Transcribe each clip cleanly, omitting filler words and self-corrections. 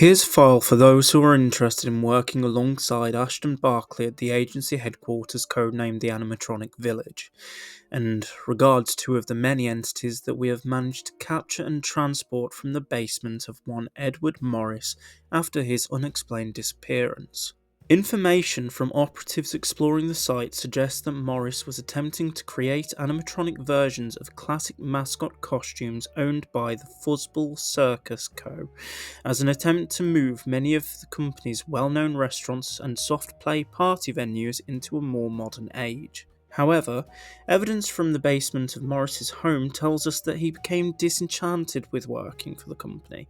Here's a file for those who are interested in working alongside Ashton Barclay at the agency headquarters codenamed the Animatronic Village, and regards two of the many entities that we have managed to capture and transport from the basement of one Edward Morris after his unexplained disappearance. Information from operatives exploring the site suggests that Morris was attempting to create animatronic versions of classic mascot costumes owned by the Fuzzball Circus Co. as an attempt to move many of the company's well-known restaurants and soft play party venues into a more modern age. However, evidence from the basement of Morris's home tells us that he became disenchanted with working for the company,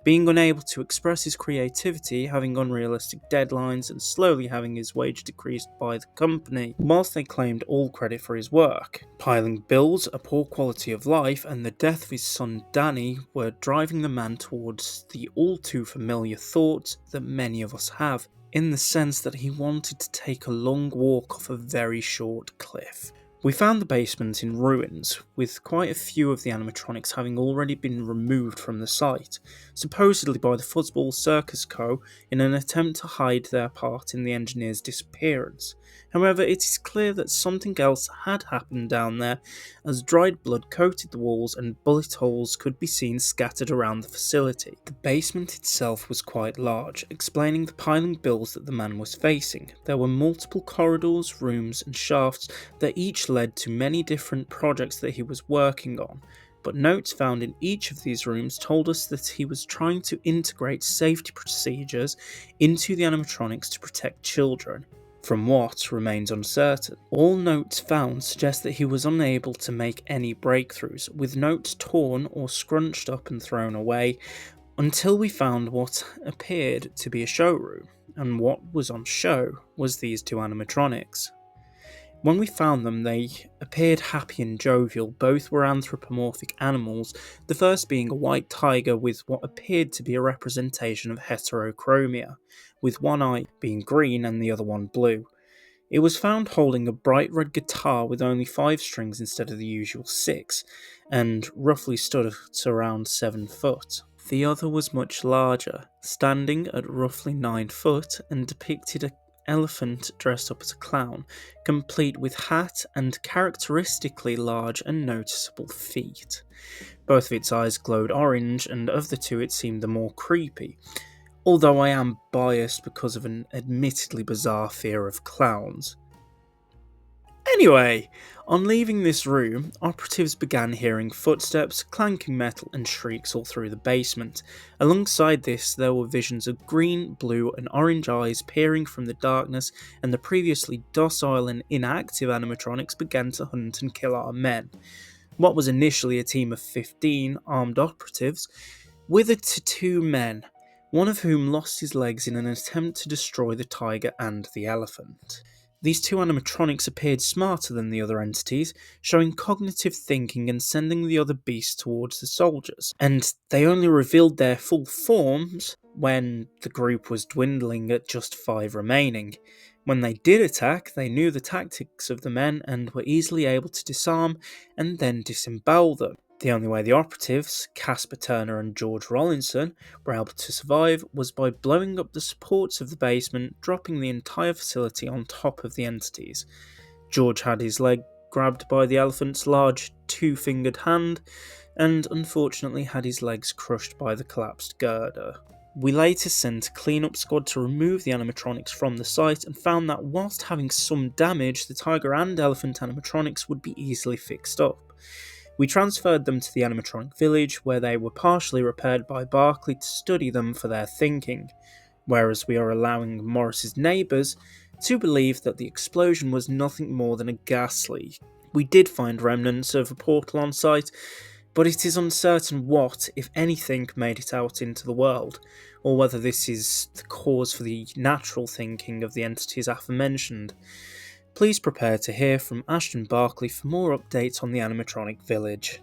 being unable to express his creativity, having unrealistic deadlines, and slowly having his wage decreased by the company, whilst they claimed all credit for his work. Piling bills, a poor quality of life, and the death of his son Danny were driving the man towards the all-too-familiar thoughts that many of us have, in the sense that he wanted to take a long walk off a very short cliff. We found the basement in ruins, with quite a few of the animatronics having already been removed from the site, supposedly by the Fuzzball Circus Co. in an attempt to hide their part in the engineer's disappearance. However, it is clear that something else had happened down there, as dried blood coated the walls and bullet holes could be seen scattered around the facility. The basement itself was quite large, explaining the piling bills that the man was facing. There were multiple corridors, rooms, and shafts that each led to many different projects that he was working on, but notes found in each of these rooms told us that he was trying to integrate safety procedures into the animatronics to protect children. From what remains uncertain. All notes found suggest that he was unable to make any breakthroughs, with notes torn or scrunched up and thrown away, until we found what appeared to be a showroom, and what was on show was these two animatronics. When we found them, they appeared happy and jovial. Both were anthropomorphic animals, the first being a white tiger with what appeared to be a representation of heterochromia, with one eye being green and the other one blue. It was found holding a bright red guitar with only 5 strings instead of the usual 6, and roughly stood at around 7 foot. The other was much larger, standing at roughly 9 foot, and depicted an elephant dressed up as a clown, complete with hat and characteristically large and noticeable feet. Both of its eyes glowed orange, and of the two it seemed the more creepy, although I am biased because of an admittedly bizarre fear of clowns. Anyway, on leaving this room, operatives began hearing footsteps, clanking metal, and shrieks all through the basement. Alongside this, there were visions of green, blue, and orange eyes peering from the darkness, and the previously docile and inactive animatronics began to hunt and kill our men. What was initially a team of 15 armed operatives withered to 2 men, one of whom lost his legs in an attempt to destroy the tiger and the elephant. These two animatronics appeared smarter than the other entities, showing cognitive thinking and sending the other beasts towards the soldiers, and they only revealed their full forms when the group was dwindling at just 5 remaining. When they did attack, they knew the tactics of the men and were easily able to disarm and then disembowel them. The only way the operatives, Casper Turner and George Rollinson, were able to survive was by blowing up the supports of the basement, dropping the entire facility on top of the entities. George had his leg grabbed by the elephant's large 2-fingered hand, and unfortunately had his legs crushed by the collapsed girder. We later sent a cleanup squad to remove the animatronics from the site and found that whilst having some damage, the tiger and elephant animatronics would be easily fixed up. We transferred them to the animatronic village, where they were partially repaired by Barclay to study them for their thinking, whereas we are allowing Morris's neighbours to believe that the explosion was nothing more than a gas leak. We did find remnants of a portal on site, but it is uncertain what, if anything, made it out into the world, or whether this is the cause for the natural thinking of the entities aforementioned. Please prepare to hear from Ashton Barclay for more updates on the animatronic village.